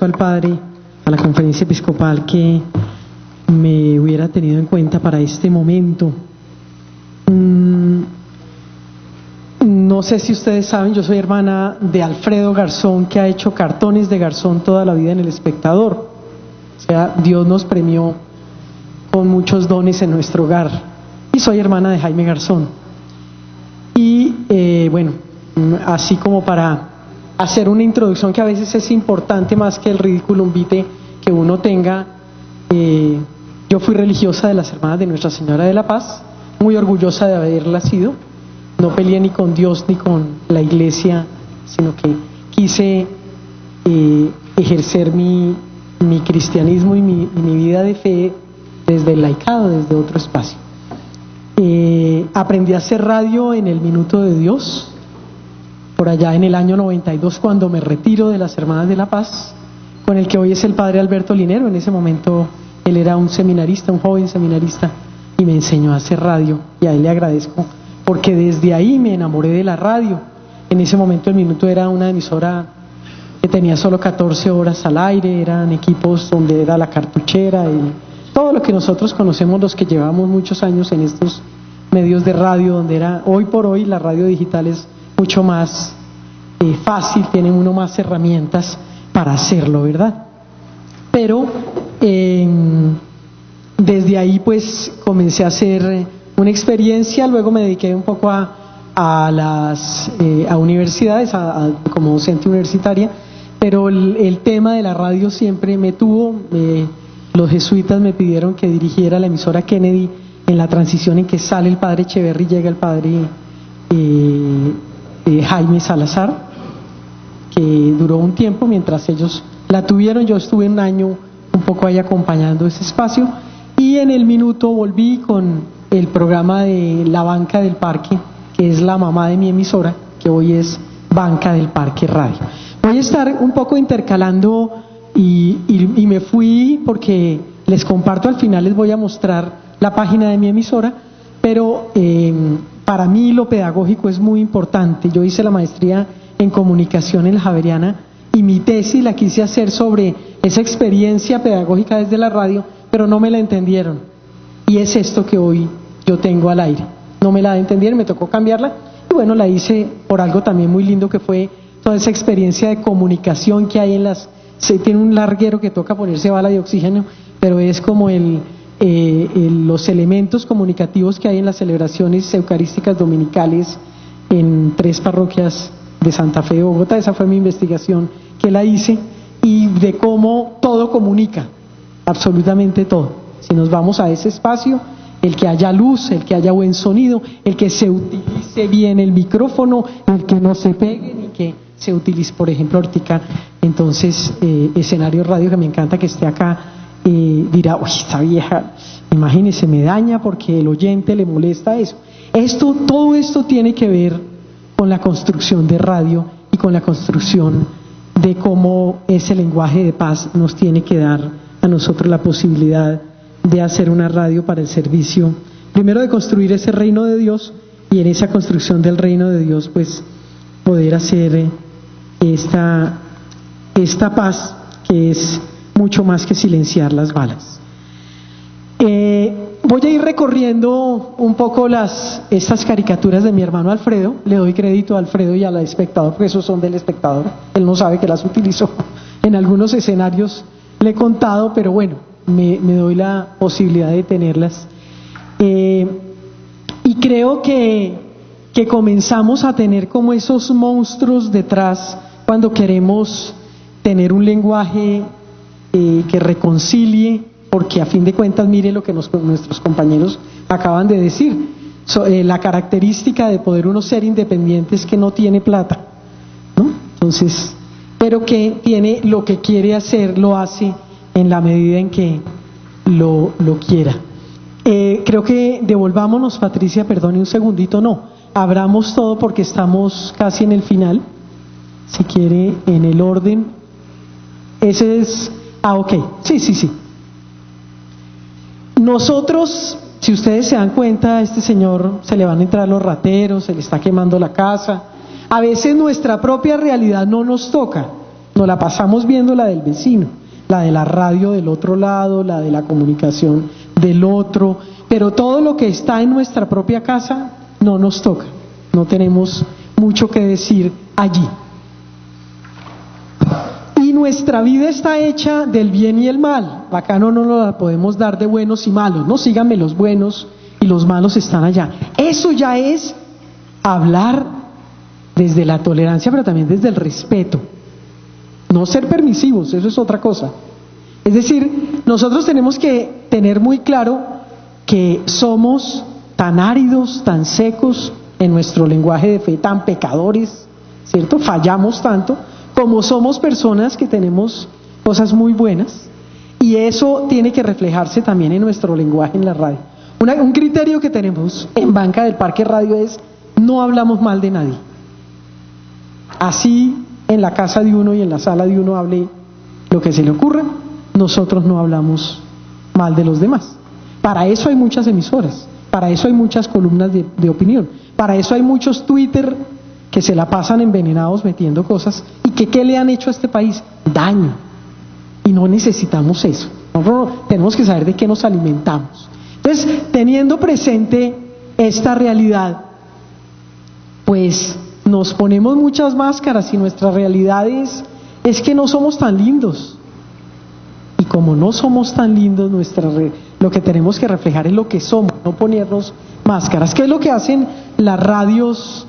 agradezco al Padre, a la Conferencia Episcopal, que me hubiera tenido en cuenta para este momento. No sé si ustedes saben, yo soy hermana de Alfredo Garzón, que ha hecho cartones de Garzón toda la vida en El Espectador. O sea, Dios nos premió con muchos dones en nuestro hogar. Y soy hermana de Jaime Garzón. Y bueno, así como para hacer una introducción que a veces es importante más que el ridículum vitae que uno tenga, yo fui religiosa de las Hermanas de Nuestra Señora de la Paz, muy orgullosa de haberla sido. No peleé ni con Dios ni con la Iglesia, sino que quise ejercer mi cristianismo y mi vida de fe desde el laicado, desde otro espacio. Aprendí a hacer radio en el Minuto de Dios, por allá en el año 92, cuando me retiro de las Hermanas de la Paz, con el que hoy es el Padre Alberto Linero. En ese momento él era un seminarista, un joven seminarista, y me enseñó a hacer radio, y a él le agradezco, porque desde ahí me enamoré de la radio. En ese momento el Minuto era una emisora que tenía solo 14 horas al aire, eran equipos donde era la cartuchera y todo lo que nosotros conocemos, los que llevamos muchos años en estos medios de radio, donde era, hoy por hoy la radio digital es mucho más fácil, tienen uno más herramientas para hacerlo, ¿verdad? Pero desde ahí pues comencé a hacer una experiencia, luego me dediqué un poco a universidades, como docente universitaria, pero el tema de la radio siempre me tuvo. Los jesuitas me pidieron que dirigiera la emisora Kennedy en la transición en que sale el padre Echeverry y llega el padre Jaime Salazar, que duró un tiempo mientras ellos la tuvieron. Yo estuve un año un poco ahí acompañando ese espacio, y en el Minuto volví con el programa de La Banca del Parque, que es la mamá de mi emisora, que hoy es Banca del Parque Radio. Voy a estar un poco intercalando y me fui porque les comparto, al final les voy a mostrar la página de mi emisora, pero para mí lo pedagógico es muy importante. Yo hice la maestría en comunicación en la Javeriana y mi tesis la quise hacer sobre esa experiencia pedagógica desde la radio, pero no me la entendieron, y es esto que hoy yo tengo al aire. No me la entendieron, me tocó cambiarla, y bueno, la hice por algo también muy lindo, que fue toda esa experiencia de comunicación que hay en las... Se tiene un larguero que toca ponerse bala de oxígeno, pero es como los elementos comunicativos que hay en las celebraciones eucarísticas dominicales en 3 parroquias de Santa Fe de Bogotá. Esa fue mi investigación que la hice, y de cómo todo comunica, absolutamente todo. Si nos vamos a ese espacio, el que haya luz, el que haya buen sonido, el que se utilice bien el micrófono, el que no se pegue ni que se utilice, por ejemplo, ahorita, entonces, Escenario Radio, que me encanta que esté acá, dirá, uy, esta vieja, imagínese, me daña porque el oyente le molesta eso. Todo esto tiene que ver con la construcción de radio y con la construcción de cómo ese lenguaje de paz nos tiene que dar a nosotros la posibilidad de hacer una radio para el servicio, primero de construir ese reino de Dios, y en esa construcción del reino de Dios pues poder hacer esta paz, que es mucho más que silenciar las balas. Voy a ir recorriendo un poco estas caricaturas de mi hermano Alfredo. Le doy crédito a Alfredo y al Espectador, porque esos son del Espectador. Él no sabe que las utilizó en algunos escenarios, le he contado, pero bueno, me doy la posibilidad de tenerlas. Y creo que comenzamos a tener como esos monstruos detrás cuando queremos tener un lenguaje que reconcilie, porque a fin de cuentas, mire lo que nuestros compañeros acaban de decir, la característica de poder uno ser independiente es que no tiene plata, ¿no? Entonces, pero que tiene lo que quiere hacer, lo hace en la medida en que lo quiera. Creo que devolvámonos, Patricia, perdone un segundito, no, abramos todo porque estamos casi en el final, si quiere, en el orden, ese es, ok, sí. Nosotros, si ustedes se dan cuenta, a este señor se le van a entrar los rateros, se le está quemando la casa. A veces nuestra propia realidad no nos toca. nos la pasamos viendo la del vecino, la de la radio del otro lado, la de la comunicación del otro, pero todo lo que está en nuestra propia casa no nos toca, no tenemos mucho que decir allí. Y nuestra vida está hecha del bien y el mal, acá no nos la podemos dar de buenos y malos, no, síganme los buenos y los malos están allá. Eso ya es hablar desde la tolerancia, pero también desde el respeto, no ser permisivos, eso es otra cosa. Es decir, nosotros tenemos que tener muy claro que somos tan áridos, tan secos en nuestro lenguaje de fe, tan pecadores, ¿cierto? Fallamos tanto, como somos personas que tenemos cosas muy buenas, y eso tiene que reflejarse también en nuestro lenguaje en la radio. Un criterio que tenemos en Banca del Parque Radio es: no hablamos mal de nadie. Así en la casa de uno y en la sala de uno hable lo que se le ocurra, nosotros no hablamos mal de los demás. Para eso hay muchas emisoras, para eso hay muchas columnas de opinión, para eso hay muchos Twitter que se la pasan envenenados metiendo cosas y que ¿qué le han hecho a este país? Daño. Y no necesitamos eso. Nosotros tenemos que saber de qué nos alimentamos. Entonces, teniendo presente esta realidad, pues nos ponemos muchas máscaras y nuestra realidad es que no somos tan lindos. Y como no somos tan lindos, lo que tenemos que reflejar es lo que somos, no ponernos máscaras. ¿Qué es lo que hacen las radios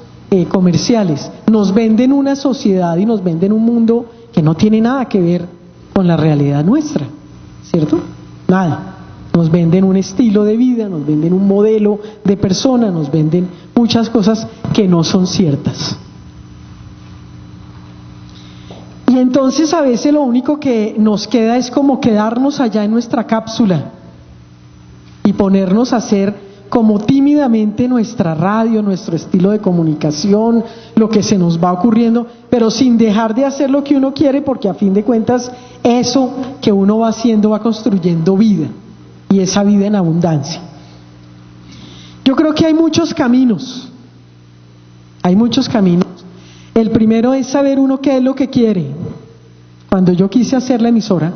comerciales? Nos venden una sociedad y nos venden un mundo que no tiene nada que ver con la realidad nuestra, ¿cierto? Nada. Nos venden un estilo de vida, nos venden un modelo de persona, nos venden muchas cosas que no son ciertas. Y entonces a veces lo único que nos queda es como quedarnos allá en nuestra cápsula y ponernos a hacer como tímidamente nuestra radio, nuestro estilo de comunicación, lo que se nos va ocurriendo, pero sin dejar de hacer lo que uno quiere, porque a fin de cuentas eso que uno va haciendo va construyendo vida, y esa vida en abundancia. Yo creo que hay muchos caminos. El primero es saber uno qué es lo que quiere. Cuando yo quise hacer la emisora,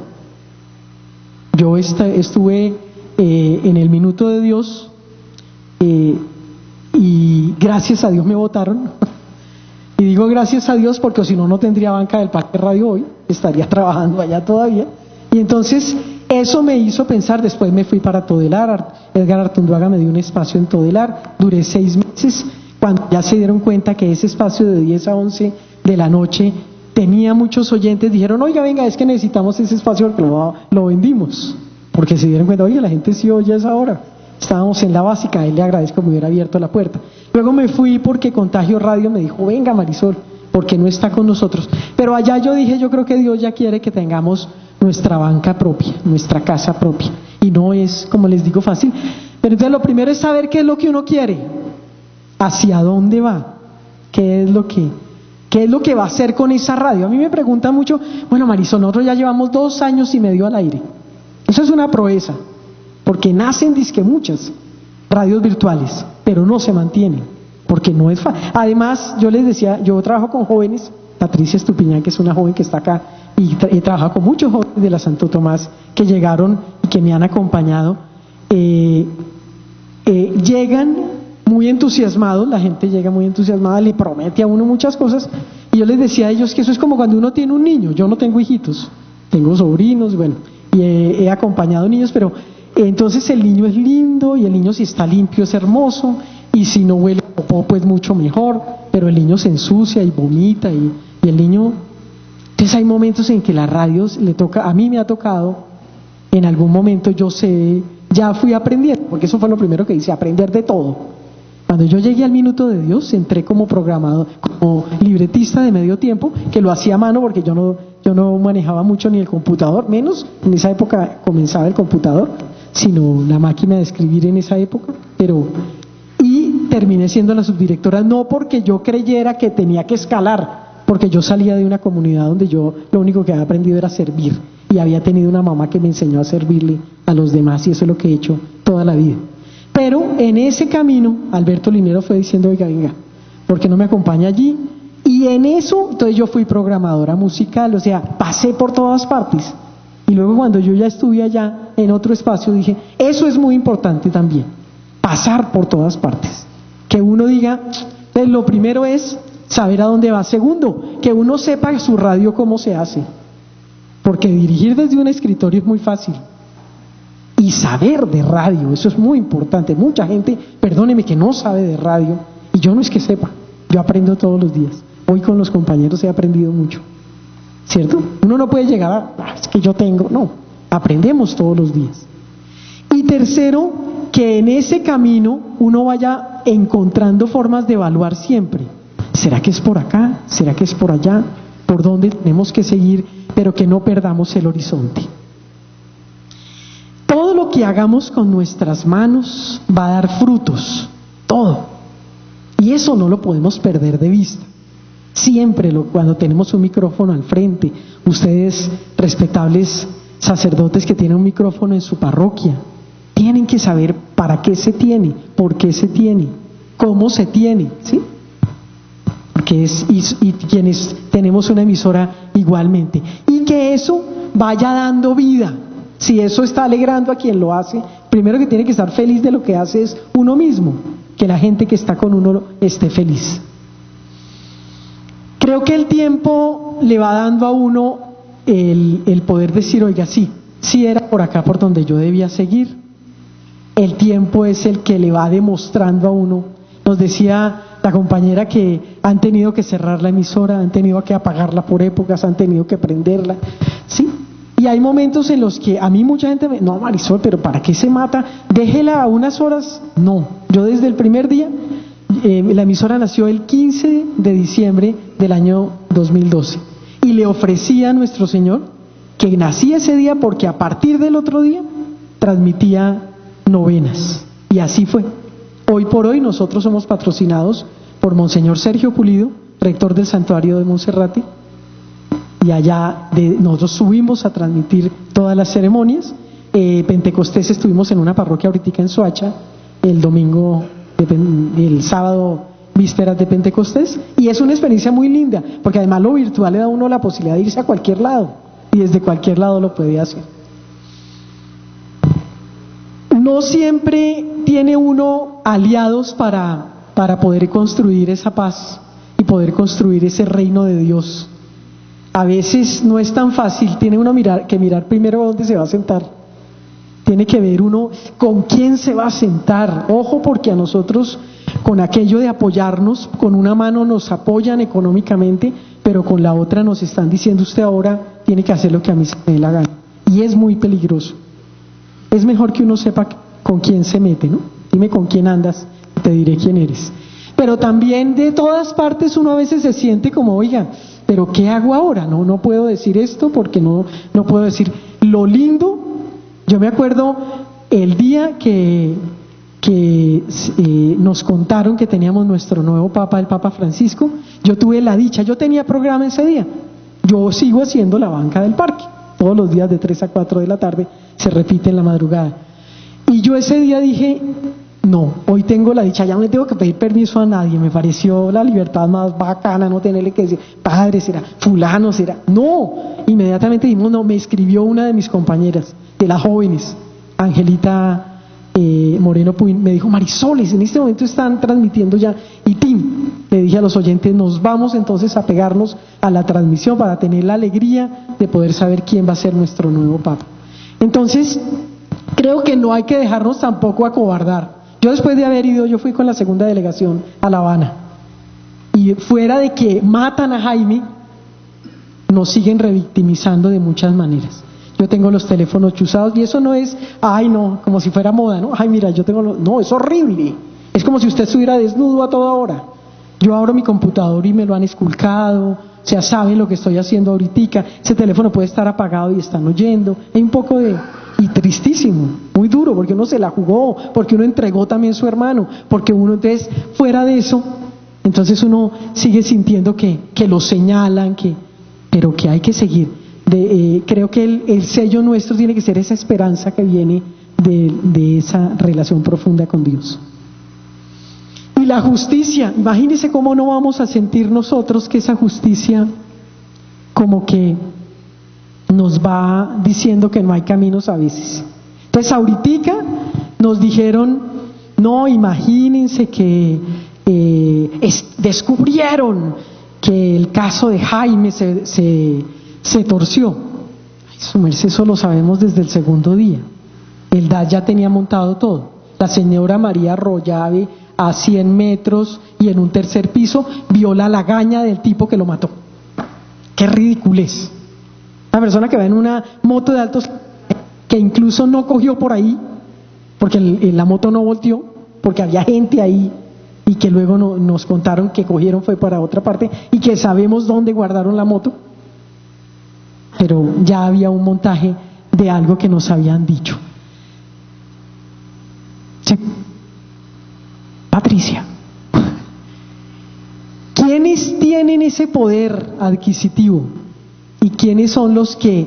yo estuve en el Minuto de Dios, y gracias a Dios me votaron. Y digo gracias a Dios porque si no, no tendría Banca del Parque Radio hoy, estaría trabajando allá todavía. Y entonces eso me hizo pensar. Después me fui para Todelar, Edgar Artunduaga me dio un espacio en Todelar, duré 6 meses. Cuando ya se dieron cuenta que ese espacio de 10 a 11 de la noche tenía muchos oyentes, dijeron: oiga, venga, es que necesitamos ese espacio porque lo vendimos. Porque se dieron cuenta: oiga, la gente sí oye a esa hora. Estábamos en la básica, a él le agradezco que me hubiera abierto la puerta. Luego me fui porque Contagio Radio me dijo: venga, Marisol, porque no está con nosotros. Pero allá yo dije: yo creo que Dios ya quiere que tengamos nuestra banca propia, nuestra casa propia. Y no es, como les digo, fácil. Pero entonces lo primero es saber qué es lo que uno quiere, hacia dónde va, qué es lo que va a hacer con esa radio. A mí me preguntan mucho: bueno, Marisol, nosotros ya llevamos 2 años y medio al aire. Eso es una proeza, porque nacen disque muchas radios virtuales, pero no se mantienen, porque no es fácil. Además, yo les decía, yo trabajo con jóvenes, Patricia Estupiñán, que es una joven que está acá, y he trabajado con muchos jóvenes de la Santo Tomás que llegaron y que me han acompañado. Llegan muy entusiasmados, la gente llega muy entusiasmada, le promete a uno muchas cosas, y yo les decía a ellos que eso es como cuando uno tiene un niño. Yo no tengo hijitos, tengo sobrinos, bueno, y he acompañado niños, pero entonces el niño es lindo, y el niño, si está limpio, es hermoso, y si no huele a popó, pues mucho mejor, pero el niño se ensucia y vomita, y el niño... Entonces hay momentos en que la radio le toca, a mí me ha tocado, en algún momento ya fui aprendiendo, porque eso fue lo primero que hice, aprender de todo. Cuando yo llegué al Minuto de Dios, entré como programador, como libretista de medio tiempo, que lo hacía a mano porque yo no manejaba mucho ni el computador, menos en esa época comenzaba el computador, sino la máquina de escribir en esa época, y terminé siendo la subdirectora, no porque yo creyera que tenía que escalar, porque yo salía de una comunidad donde yo lo único que había aprendido era servir, y había tenido una mamá que me enseñó a servirle a los demás, y eso es lo que he hecho toda la vida. Pero en ese camino Alberto Linero fue diciendo: oiga, venga, ¿por qué no me acompaña allí? Y en eso, entonces yo fui programadora musical, o sea, pasé por todas partes. Y luego cuando yo ya estuve allá en otro espacio, dije, eso es muy importante también, pasar por todas partes. Que uno diga, pues lo primero es saber a dónde va. Segundo, que uno sepa su radio cómo se hace. Porque dirigir desde un escritorio es muy fácil. Y saber de radio, eso es muy importante. Mucha gente, perdóneme, que no sabe de radio. Y yo no es que sepa, yo aprendo todos los días. Hoy con los compañeros he aprendido mucho, ¿cierto? Uno no puede llegar a, es que yo tengo, no, aprendemos todos los días. Y tercero, que en ese camino uno vaya encontrando formas de evaluar siempre. ¿Será que es por acá? ¿Será que es por allá? ¿Por dónde tenemos que seguir? Pero que no perdamos el horizonte. Todo lo que hagamos con nuestras manos va a dar frutos, todo. Y eso no lo podemos perder de vista. Siempre cuando tenemos un micrófono al frente, ustedes respetables sacerdotes que tienen un micrófono en su parroquia, tienen que saber para qué se tiene, por qué se tiene, cómo se tiene, ¿sí? Porque y quienes tenemos una emisora igualmente. Y que eso vaya dando vida. Si eso está alegrando a quien lo hace, primero que tiene que estar feliz de lo que hace es uno mismo, que la gente que está con uno esté feliz. Creo que el tiempo le va dando a uno el poder decir, oiga, sí era por acá por donde yo debía seguir. El tiempo es el que le va demostrando a uno. Nos decía la compañera que han tenido que cerrar la emisora, han tenido que apagarla por épocas, han tenido que prenderla, ¿sí? Y hay momentos en los que a mí mucha gente me, no, Marisol, pero ¿para qué se mata? Déjela a unas horas. No, yo desde el primer día, la emisora nació el 15 de diciembre del año 2012 y le ofrecí a nuestro Señor que nacía ese día porque a partir del otro día transmitía novenas, y así fue. Hoy por hoy nosotros somos patrocinados por Monseñor Sergio Pulido, rector del Santuario de Monserrate, y allá nosotros subimos a transmitir todas las ceremonias. Pentecostés estuvimos en una parroquia ahorita en Soacha, el sábado vísperas de Pentecostés, y es una experiencia muy linda, porque además lo virtual le da a uno la posibilidad de irse a cualquier lado, y desde cualquier lado lo puede hacer. No siempre tiene uno aliados para poder construir esa paz y poder construir ese reino de Dios. A veces no es tan fácil, tiene uno que mirar primero a dónde se va a sentar. Tiene que ver uno con quién se va a sentar. Ojo, porque a nosotros con aquello de apoyarnos, con una mano nos apoyan económicamente, pero con la otra nos están diciendo, usted ahora tiene que hacer lo que a mí se me dé la gana. Y es muy peligroso. Es mejor que uno sepa con quién se mete, ¿no? Dime con quién andas, te diré quién eres. Pero también de todas partes uno a veces se siente como, oiga, ¿pero qué hago ahora? No puedo decir esto porque no puedo decir lo lindo. Yo me acuerdo el día que nos contaron que teníamos nuestro nuevo Papa, el Papa Francisco. Yo tuve la dicha, yo tenía programa ese día. Yo sigo haciendo la banca del parque. Todos los días de 3 a 4 de la tarde se repite en la madrugada. Y yo ese día dije, no, hoy tengo la dicha, ya no le tengo que pedir permiso a nadie. Me pareció la libertad más bacana, no tenerle que decir, padre, será, fulano, será. No, inmediatamente dijimos, no, me escribió una de mis compañeras, de las jóvenes, Angelita Moreno Puin, me dijo, Marisoles, en este momento están transmitiendo ya, y Tim, le dije a los oyentes, nos vamos entonces a pegarnos a la transmisión para tener la alegría de poder saber quién va a ser nuestro nuevo Papa. Entonces, creo que no hay que dejarnos tampoco acobardar. Yo después de haber ido, yo fui con la segunda delegación a La Habana, y fuera de que matan a Jaime, nos siguen revictimizando de muchas maneras. Yo tengo los teléfonos chuzados y eso no es, ay no, como si fuera moda, ¿no? Ay mira, yo tengo no, es horrible. Es como si usted estuviera desnudo a toda hora. Yo abro mi computador y me lo han esculcado, o sea, saben lo que estoy haciendo ahorita. Ese teléfono puede estar apagado y están oyendo. Hay un poco de, y tristísimo, muy duro, porque uno se la jugó, porque uno entregó también su hermano, porque uno entonces, fuera de eso, entonces uno sigue sintiendo que lo señalan, pero que hay que seguir. Creo que el sello nuestro tiene que ser esa esperanza que viene de esa relación profunda con Dios. Y Y la justicia, imagínense cómo no vamos a sentir nosotros que esa justicia como que nos va diciendo que no hay caminos a veces. Entonces ahoritica nos dijeron, no, imagínense que descubrieron que el caso de Jaime se torció. Ay, su merced, eso lo sabemos desde el segundo día. El DAS ya tenía montado todo. La señora María Arroyave a 100 metros y en un tercer piso vio la lagaña del tipo que lo mató. ¡Qué ridiculez! Una persona que va en una moto de altos, que incluso no cogió por ahí, porque la moto no volteó, porque había gente ahí, y que luego nos contaron que cogieron fue para otra parte, y que sabemos dónde guardaron la moto, pero ya había un montaje de algo que nos habían dicho. Sí. Patricia, ¿quiénes tienen ese poder adquisitivo? ¿Y quiénes son los que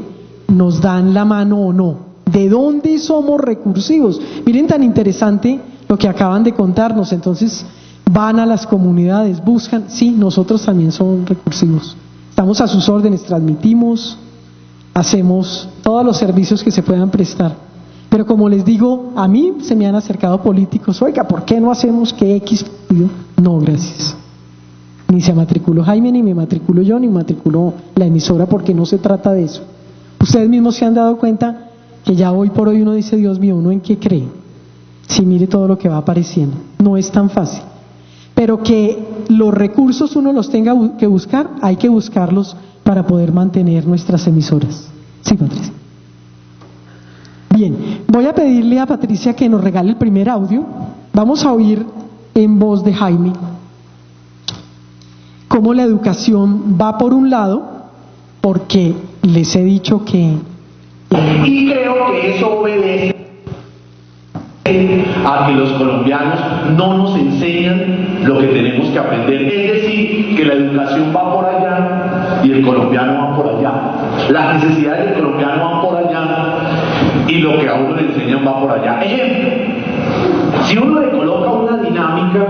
nos dan la mano o no? ¿De dónde somos recursivos? Miren tan interesante lo que acaban de contarnos. Entonces van a las comunidades, buscan, sí, nosotros también somos recursivos. Estamos a sus órdenes, transmitimos, hacemos todos los servicios que se puedan prestar. Pero como les digo, a mí se me han acercado políticos, oiga, ¿por qué no hacemos que X? No, gracias. Ni se matriculó Jaime, ni me matriculo yo, ni matriculó la emisora, porque no se trata de eso. Ustedes mismos se han dado cuenta que ya hoy por hoy uno dice, Dios mío, ¿uno en qué cree? Si mire todo lo que va apareciendo. No es tan fácil. Pero que los recursos uno los tenga que buscar, hay que buscarlos para poder mantener nuestras emisoras. Sí, Patricia. Bien, voy a pedirle a Patricia que nos regale el primer audio. Vamos a oír en voz de Jaime cómo la educación va por un lado, porque les he dicho que... Y creo que eso obedece a que los colombianos no nos enseñan lo que tenemos que aprender. Es decir, que la educación va por allá y el colombiano va por allá. Las necesidades del colombiano van por allá y lo que a uno le enseñan va por allá. Ejemplo, si uno le coloca una dinámica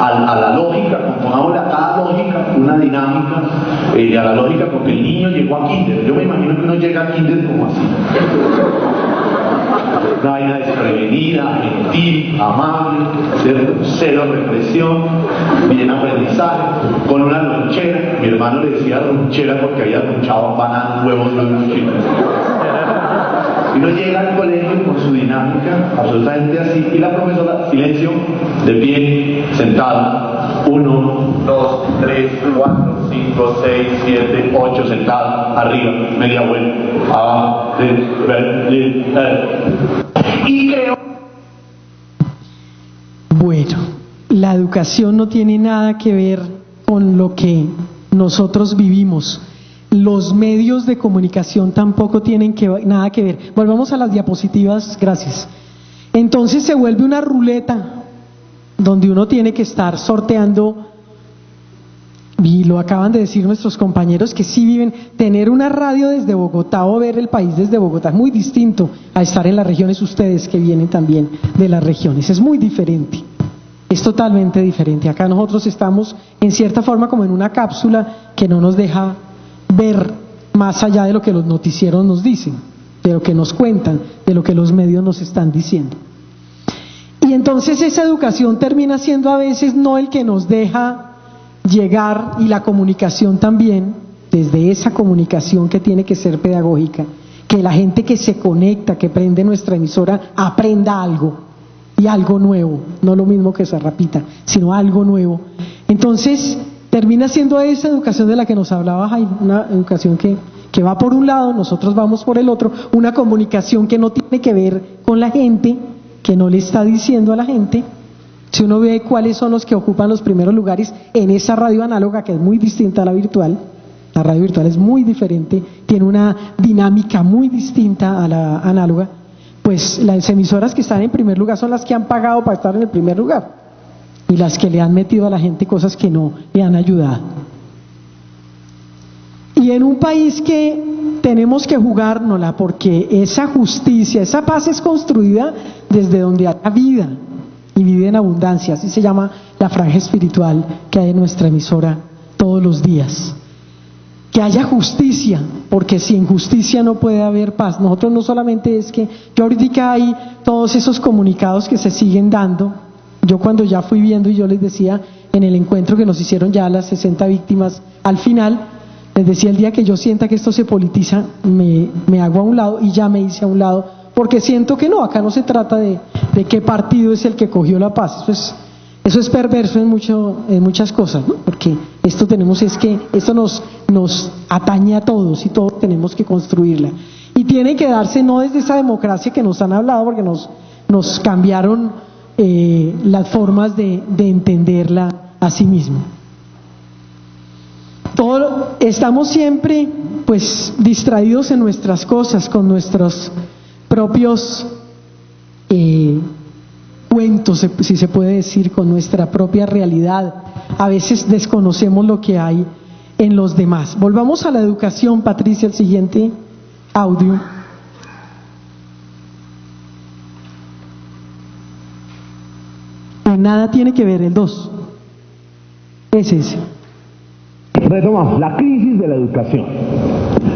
a la lógica, pongámosle a cada lógica una dinámica, a la lógica porque el niño llegó a kinder. Yo me imagino que uno llega a kinder como así. Una vaina desprevenida, gentil, amable, cero represión, bien aprendizaje, con una lonchera. Mi hermano le decía lonchera porque había lonchado bananas, huevos, y uno llega al colegio con su dinámica absolutamente así, y la profesora, silencio, de pie, sentado, 1, 2, 3, 4, 5, 6, 7, 8, sentado, arriba, media vuelta, abajo, y creo... Bueno, la educación no tiene nada que ver con lo que nosotros vivimos. Los medios de comunicación tampoco tienen nada que ver. Volvamos a las diapositivas, gracias. Entonces se vuelve una ruleta donde uno tiene que estar sorteando, y lo acaban de decir nuestros compañeros que sí viven, tener una radio desde Bogotá o ver el país desde Bogotá es muy distinto a estar en las regiones, ustedes que vienen también de las regiones, es muy diferente, es totalmente diferente. Acá nosotros estamos en cierta forma como en una cápsula que no nos deja ver más allá de lo que los noticieros nos dicen, de lo que nos cuentan, de lo que los medios nos están diciendo. Y entonces esa educación termina siendo a veces no el que nos deja llegar, y la comunicación también, desde esa comunicación que tiene que ser pedagógica, que la gente que se conecta, que prende nuestra emisora, aprenda algo, y algo nuevo, no lo mismo que se repita, sino algo nuevo. Entonces termina siendo esa educación de la que nos hablaba Jaime, una educación que va por un lado, nosotros vamos por el otro, una comunicación que no tiene que ver con la gente, que no le está diciendo a la gente. Si uno ve cuáles son los que ocupan los primeros lugares en esa radio análoga, que es muy distinta a la virtual, la radio virtual es muy diferente, tiene una dinámica muy distinta a la análoga, pues las emisoras que están en primer lugar son las que han pagado para estar en el primer lugar, y las que le han metido a la gente cosas que no le han ayudado. Y en un país que tenemos que jugárnosla, porque esa justicia, esa paz es construida desde donde hay vida y vive en abundancia, así se llama la franja espiritual que hay en nuestra emisora todos los días. Que haya justicia, porque sin justicia no puede haber paz. Nosotros no solamente es que, yo ahorita hay todos esos comunicados que se siguen dando. Yo cuando ya fui viendo y yo les decía en el encuentro que nos hicieron ya las 60 víctimas al final, les decía el día que yo sienta que esto se politiza, me hago a un lado y ya me hice a un lado, porque siento que no, acá no se trata de qué partido es el que cogió la paz. Eso es perverso en muchas cosas, ¿no? Porque esto nos atañe a todos y todos tenemos que construirla. Y tiene que darse no desde esa democracia que nos han hablado, porque nos cambiaron las formas de entenderla a sí mismo. Estamos siempre pues distraídos en nuestras cosas, con nuestros propios cuentos, si se puede decir, con nuestra propia realidad. A veces desconocemos lo que hay en los demás. Volvamos a la educación, Patricia, el siguiente audio. Nada tiene que ver, el 2. Es ese. Retomamos, la crisis de la educación.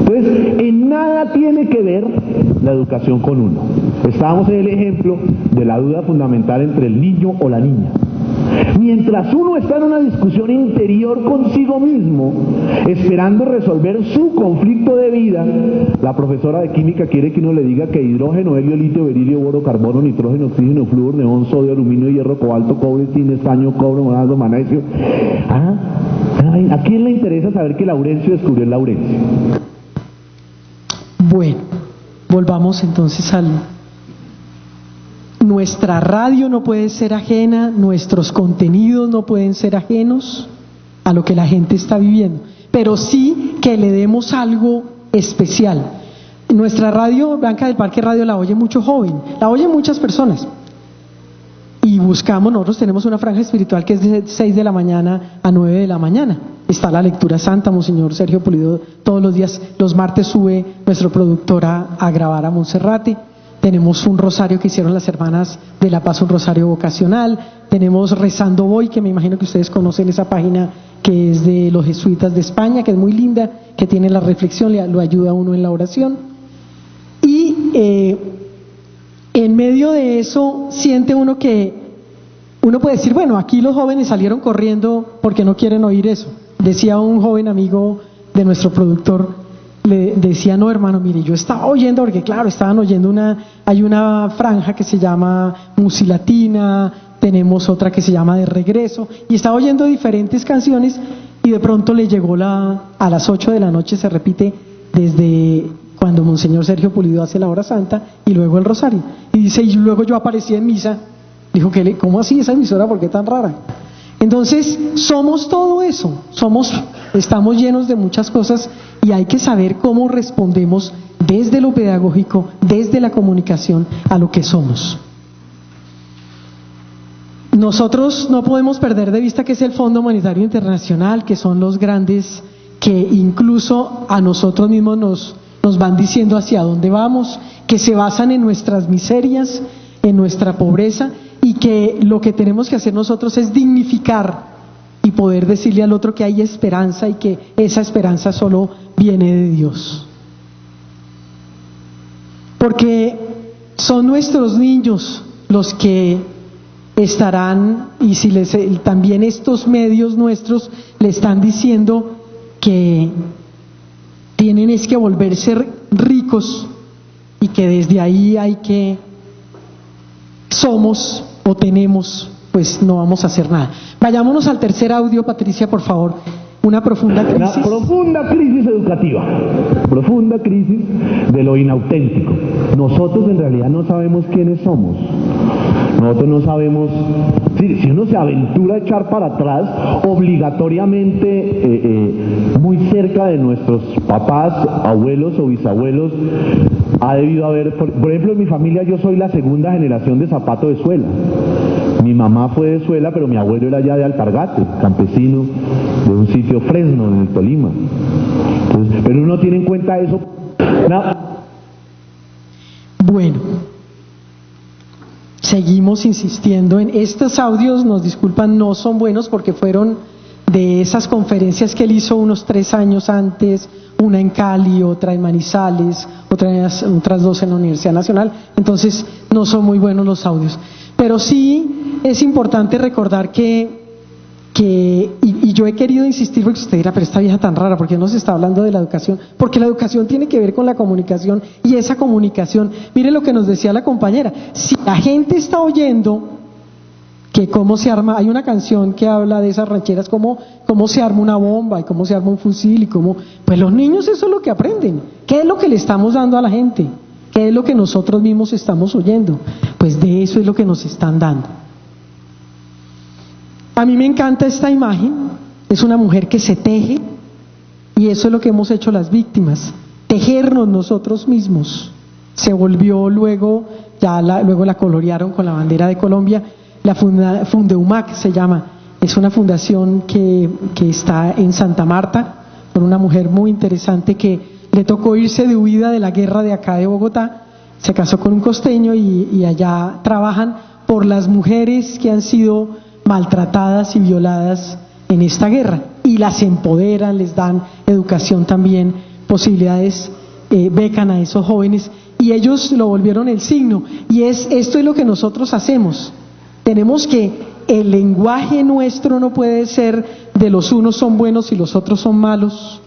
Entonces, en nada tiene que ver la educación con uno. Estábamos en el ejemplo de la duda fundamental entre el niño o la niña. Mientras uno está en una discusión interior consigo mismo, esperando resolver su conflicto de vida, la profesora de química quiere que uno le diga que hidrógeno, helio, litio, berilio, boro, carbono, nitrógeno, oxígeno, flúor, neón, sodio, aluminio, hierro, cobalto, cobre, zinc, estaño, cobre, monazgo, magnesio. ¿A quién le interesa saber que Laurencio descubrió el Laurencio? Bueno, volvamos entonces nuestra radio no puede ser ajena, nuestros contenidos no pueden ser ajenos a lo que la gente está viviendo, pero sí que le demos algo especial. Nuestra radio, Blanca del Parque Radio, la oye mucho joven, la oyen muchas personas. Y nosotros tenemos una franja espiritual que es de 6 de la mañana a 9 de la mañana. Está la lectura santa, Monseñor Sergio Pulido todos los días, los martes sube nuestro productor a grabar a Monserrate. Tenemos un rosario que hicieron las hermanas de La Paz, un rosario vocacional. Tenemos Rezando Voy, que me imagino que ustedes conocen esa página que es de los jesuitas de España, que es muy linda, que tiene la reflexión, lo ayuda a uno en la oración. Y en medio de eso siente uno puede decir, bueno, aquí los jóvenes salieron corriendo porque no quieren oír eso. Decía un joven amigo de nuestro productor, le decía, no hermano, mire, yo estaba oyendo, porque claro, estaban oyendo hay una franja que se llama Musilatina, tenemos otra que se llama De Regreso, y estaba oyendo diferentes canciones y de pronto le llegó a las 8 de la noche, se repite desde cuando Monseñor Sergio Pulido hace la hora santa y luego el rosario. Y dice, y luego yo aparecí en misa. Dijo, ¿cómo así esa emisora? ¿Por qué tan rara? Entonces, somos todo eso, estamos llenos de muchas cosas y hay que saber cómo respondemos desde lo pedagógico, desde la comunicación, a lo que somos. Nosotros no podemos perder de vista que es el Fondo Monetario Internacional, que son los grandes que incluso a nosotros mismos nos van diciendo hacia dónde vamos, que se basan en nuestras miserias, en nuestra pobreza, y que lo que tenemos que hacer nosotros es dignificar y poder decirle al otro que hay esperanza y que esa esperanza solo viene de Dios. Porque son nuestros niños los que estarán, y si también estos medios nuestros le están diciendo que tienen es que volverse ricos y que desde ahí somos o tenemos, pues no vamos a hacer nada. Vayámonos al tercer audio, Patricia, por favor. Una profunda crisis. Una profunda crisis educativa, profunda crisis de lo inauténtico. Nosotros en realidad no sabemos quiénes somos. Nosotros no sabemos, si uno se aventura a ejar para atrás, obligatoriamente muy cerca de nuestros papás, abuelos o bisabuelos, ha debido haber, por ejemplo en mi familia yo soy la segunda generación de zapato de suela. Mi mamá fue de Suela, pero mi abuelo era ya de Alpargate, campesino de un sitio Fresno, en el Tolima. Entonces, pero uno tiene en cuenta eso. Bueno, seguimos insistiendo en estos audios, nos disculpan, no son buenos porque fueron de esas conferencias que él hizo unos 3 años antes, una en Cali, otra en Manizales, otras 2 en la Universidad Nacional, entonces no son muy buenos los audios. Pero sí es importante recordar y yo he querido insistir, porque usted dirá, pero esta vieja tan rara, ¿por qué no se está hablando de la educación? Porque la educación tiene que ver con la comunicación, y esa comunicación, mire lo que nos decía la compañera, si la gente está oyendo que cómo se arma, hay una canción que habla de esas rancheras, cómo se arma una bomba y cómo se arma un fusil y cómo, pues los niños eso es lo que aprenden. ¿Qué es lo que le estamos dando a la gente? ¿Qué es lo que nosotros mismos estamos oyendo? Pues de eso es lo que nos están dando. A mí me encanta esta imagen, es una mujer que se teje, y eso es lo que hemos hecho las víctimas, tejernos nosotros mismos. Se volvió luego la colorearon con la bandera de Colombia. La Fundeumac se llama, es una fundación que está en Santa Marta, por una mujer muy interesante que le tocó irse de huida de la guerra de acá de Bogotá, se casó con un costeño y allá trabajan por las mujeres que han sido maltratadas y violadas en esta guerra, y las empoderan, les dan educación también, posibilidades, becan a esos jóvenes, y ellos lo volvieron el signo, y esto es lo que nosotros hacemos. Tenemos que, el lenguaje nuestro no puede ser de los unos son buenos y los otros son malos,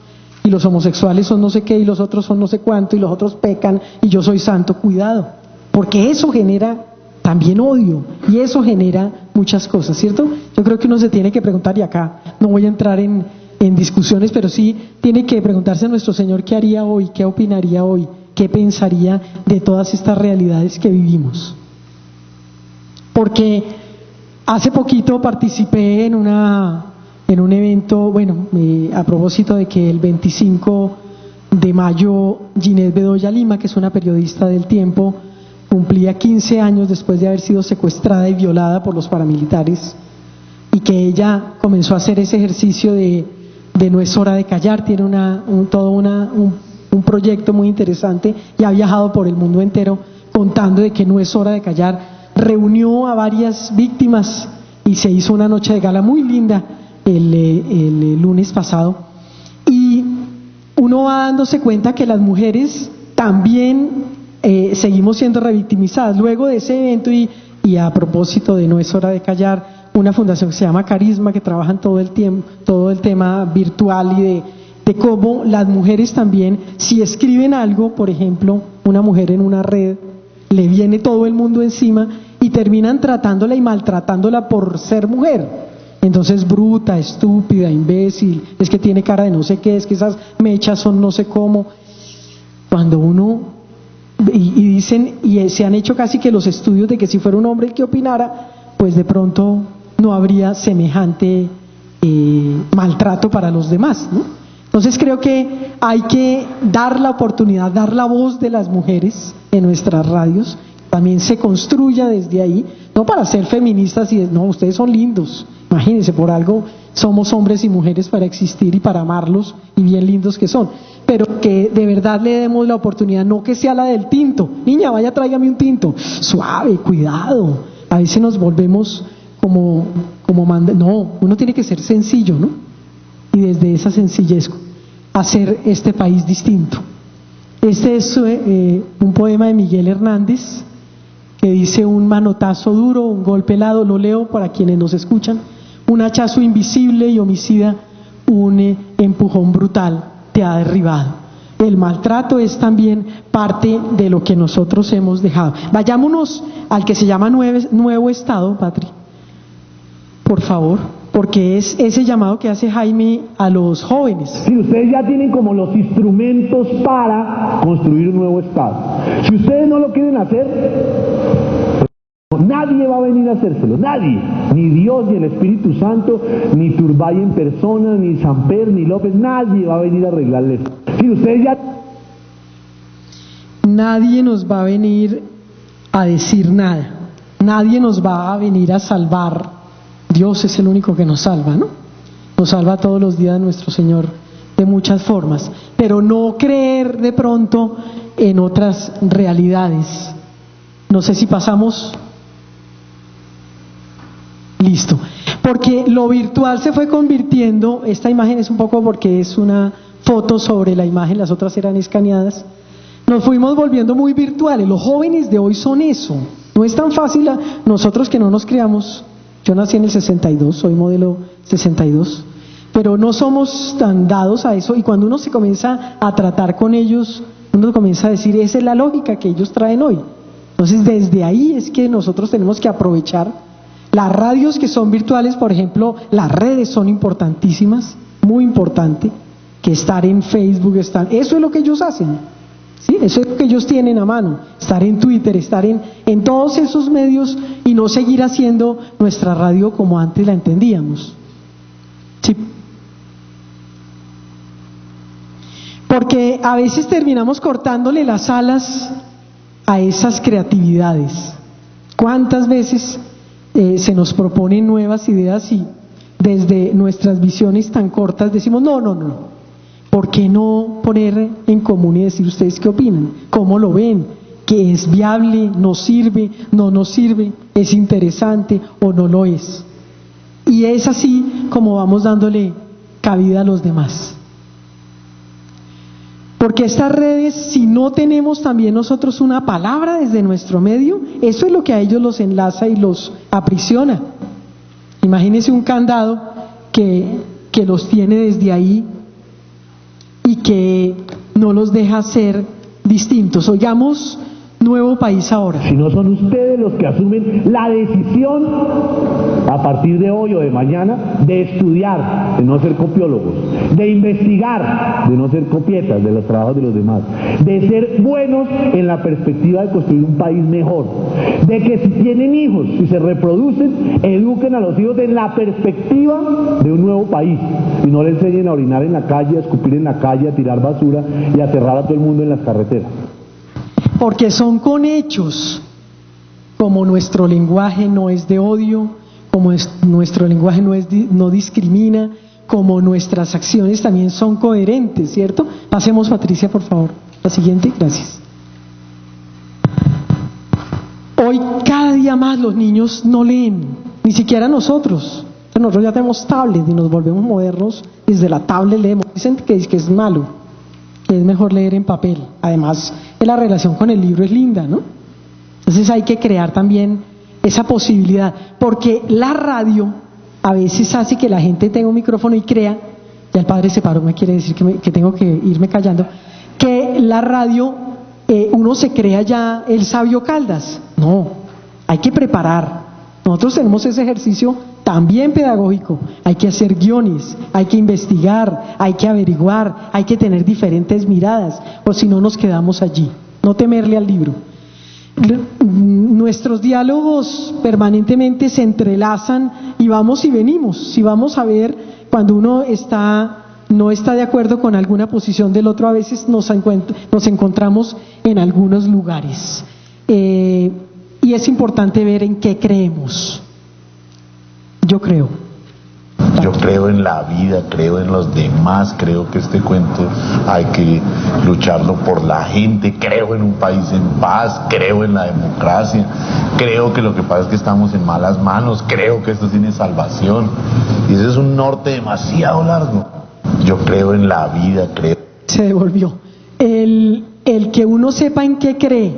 y los homosexuales son no sé qué y los otros son no sé cuánto y los otros pecan y yo soy santo. Cuidado, porque eso genera también odio y eso genera muchas cosas, ¿cierto? Yo creo que uno se tiene que preguntar, y acá no voy a entrar en discusiones, pero sí tiene que preguntarse a nuestro Señor qué haría hoy, qué opinaría hoy, qué pensaría de todas estas realidades que vivimos. Porque hace poquito participé en un evento, a propósito de que el 25 de mayo Ginette Bedoya Lima, que es una periodista del Tiempo, cumplía 15 años después de haber sido secuestrada y violada por los paramilitares, y que ella comenzó a hacer ese ejercicio de No es hora de callar. Tiene un proyecto muy interesante y ha viajado por el mundo entero contando de que no es hora de callar. Reunió a varias víctimas y se hizo una noche de gala muy linda el lunes pasado, y uno va dándose cuenta que las mujeres también seguimos siendo revictimizadas. Luego de ese evento y a propósito de No es hora de callar, una fundación que se llama Carisma, que trabaja en todo el tema virtual y de cómo las mujeres también, si escriben algo, por ejemplo, una mujer en una red, le viene todo el mundo encima y terminan tratándola y maltratándola por ser mujer. Entonces, bruta, estúpida, imbécil, es que tiene cara de no sé qué, es que esas mechas son no sé cómo. Cuando uno, y dicen, y se han hecho casi que los estudios de que si fuera un hombre el que opinara, pues de pronto no habría semejante maltrato para los demás, ¿no? Entonces creo que hay que dar la oportunidad, dar la voz de las mujeres en nuestras radios, también se construya desde ahí, no para ser feministas y no, ustedes son lindos, imagínense, por algo somos hombres y mujeres para existir y para amarlos, y bien lindos que son, pero que de verdad le demos la oportunidad, no que sea la del tinto, niña, vaya, tráigame un tinto, suave, cuidado, a veces nos volvemos como no, uno tiene que ser sencillo, ¿no? Y desde esa sencillez hacer este país distinto. Este es un poema de Miguel Hernández que dice: un manotazo duro, un golpe helado, lo leo para quienes nos escuchan, un hachazo invisible y homicida, un empujón brutal te ha derribado. El maltrato es también parte de lo que nosotros hemos dejado. Vayámonos al que se llama Nuevo Estado, Patri, por favor, porque es ese llamado que hace Jaime a los jóvenes. Si ustedes ya tienen como los instrumentos para construir un nuevo Estado, si ustedes no lo quieren hacer, nadie va a venir a hacérselo, nadie, ni Dios, ni el Espíritu Santo, ni Turbay en persona, ni Samper, ni López, nadie va a venir a arreglarles. Si ustedes ya... Nadie nos va a venir a decir nada, nadie nos va a venir a salvar. Dios es el único que nos salva, ¿no? Nos salva todos los días nuestro Señor de muchas formas, pero no creer de pronto en otras realidades. No sé si pasamos Listo. Porque lo virtual se fue convirtiendo, esta imagen es un poco porque es una foto sobre la imagen, las otras eran escaneadas, nos fuimos volviendo muy virtuales. Los jóvenes de hoy son eso. No es tan fácil, nosotros que no nos creamos, yo nací en el 62, soy modelo 62, pero no somos tan dados a eso, y cuando uno se comienza a tratar con ellos, uno comienza a decir, esa es la lógica que ellos traen hoy. Entonces desde ahí es que nosotros tenemos que aprovechar las radios que son virtuales, por ejemplo, las redes son importantísimas, muy importante, que estar en Facebook, eso es lo que ellos hacen, ¿sí? Eso es lo que ellos tienen a mano, estar en Twitter, estar en todos esos medios y no seguir haciendo nuestra radio como antes la entendíamos, ¿sí? Porque a veces terminamos cortándole las alas a esas creatividades. ¿Cuántas veces se nos proponen nuevas ideas y desde nuestras visiones tan cortas decimos no? ¿Por qué no poner en común y decir ustedes qué opinan? ¿Cómo lo ven? ¿Que es viable? ¿Nos sirve? ¿No nos sirve? ¿Es interesante o no lo es? Y es así como vamos dándole cabida a los demás. Porque estas redes, si no tenemos también nosotros una palabra desde nuestro medio, eso es lo que a ellos los enlaza y los aprisiona. Imagínense un candado que los tiene desde ahí y que no los deja ser distintos. Oigamos Nuevo País ahora. Si no son ustedes los que asumen la decisión a partir de hoy o de mañana de estudiar, de no ser copiólogos, de investigar, de no ser copietas de los trabajos de los demás, de ser buenos en la perspectiva de construir un país mejor, de que si tienen hijos, si se reproducen, eduquen a los hijos en la perspectiva de un nuevo país y no le enseñen a orinar en la calle, a escupir en la calle, a tirar basura y a cerrar a todo el mundo en las carreteras. Porque son con hechos, como nuestro lenguaje no es de odio, como nuestro lenguaje no discrimina, como nuestras acciones también son coherentes, ¿cierto? Pasemos, Patricia, por favor. La siguiente, gracias. Hoy cada día más los niños no leen, ni siquiera nosotros. Nosotros ya tenemos tablets y nos volvemos modernos, desde la tablet leemos. Dicen que es malo, que es mejor leer en papel. Además, la relación con el libro es linda, ¿no? Entonces hay que crear también esa posibilidad, porque la radio a veces hace que la gente tenga un micrófono y crea, ya el padre se paró, me quiere decir que tengo que irme callando, que la radio, uno se crea ya el sabio Caldas. No, hay que preparar. Nosotros tenemos ese ejercicio también pedagógico, hay que hacer guiones, hay que investigar, hay que averiguar, hay que tener diferentes miradas, o si no nos quedamos allí, no temerle al libro. Nuestros diálogos permanentemente se entrelazan y vamos y venimos. Si vamos a ver, cuando uno no está de acuerdo con alguna posición del otro, a veces nos encontramos en algunos lugares. Y es importante ver en qué creemos. Yo creo en la vida, creo en los demás, creo que este cuento hay que lucharlo por la gente, creo en un país en paz, creo en la democracia, creo que lo que pasa es que estamos en malas manos, creo que esto tiene salvación, y ese es un norte demasiado largo. Yo creo en la vida, creo. Se devolvió. El que uno sepa en qué cree,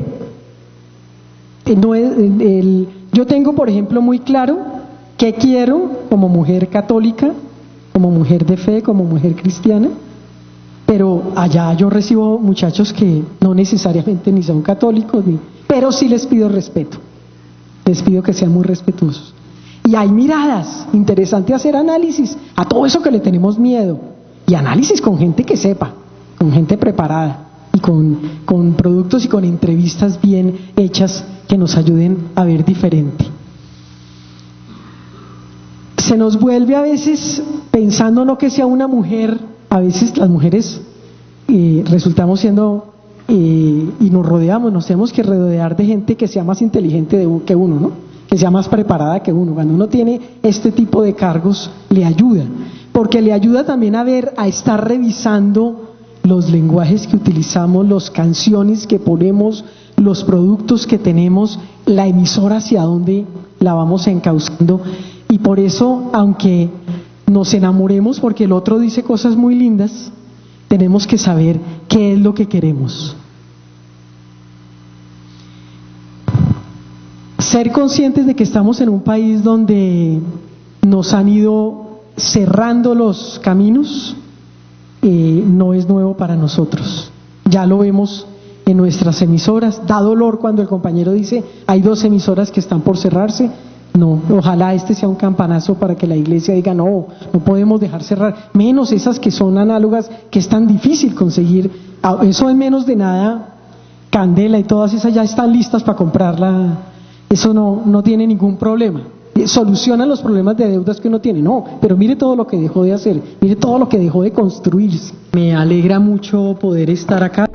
yo tengo, por ejemplo, muy claro qué quiero como mujer católica, como mujer de fe, como mujer cristiana, pero allá yo recibo muchachos que no necesariamente ni son católicos, pero sí les pido respeto, les pido que sean muy respetuosos. Y hay miradas, interesante hacer análisis a todo eso que le tenemos miedo, y análisis con gente que sepa, con gente preparada, y con productos y con entrevistas bien hechas que nos ayuden a ver diferente. Se nos vuelve a veces, pensando no que sea una mujer, a veces las mujeres resultamos siendo y nos tenemos que rodear de gente que sea más inteligente que uno, ¿no? Que sea más preparada que uno. Cuando uno tiene este tipo de cargos, le ayuda, porque le ayuda también a estar revisando los lenguajes que utilizamos, las canciones que ponemos, los productos que tenemos, la emisora hacia dónde la vamos encauzando. Y por eso, aunque nos enamoremos porque el otro dice cosas muy lindas, tenemos que saber qué es lo que queremos. Ser conscientes de que estamos en un país donde nos han ido cerrando los caminos no es nuevo para nosotros. Ya lo vemos en nuestras emisoras. Da dolor cuando el compañero dice hay 2 emisoras que están por cerrarse. No, ojalá este sea un campanazo para que la iglesia diga no podemos dejar cerrar, menos esas que son análogas, que es tan difícil conseguir. Eso en menos de nada, Candela y todas esas ya están listas para comprarla. Eso no tiene ningún problema. Solucionan los problemas de deudas que uno tiene. No, pero mire todo lo que dejó de hacer, mire todo lo que dejó de construirse. Me alegra mucho poder estar acá.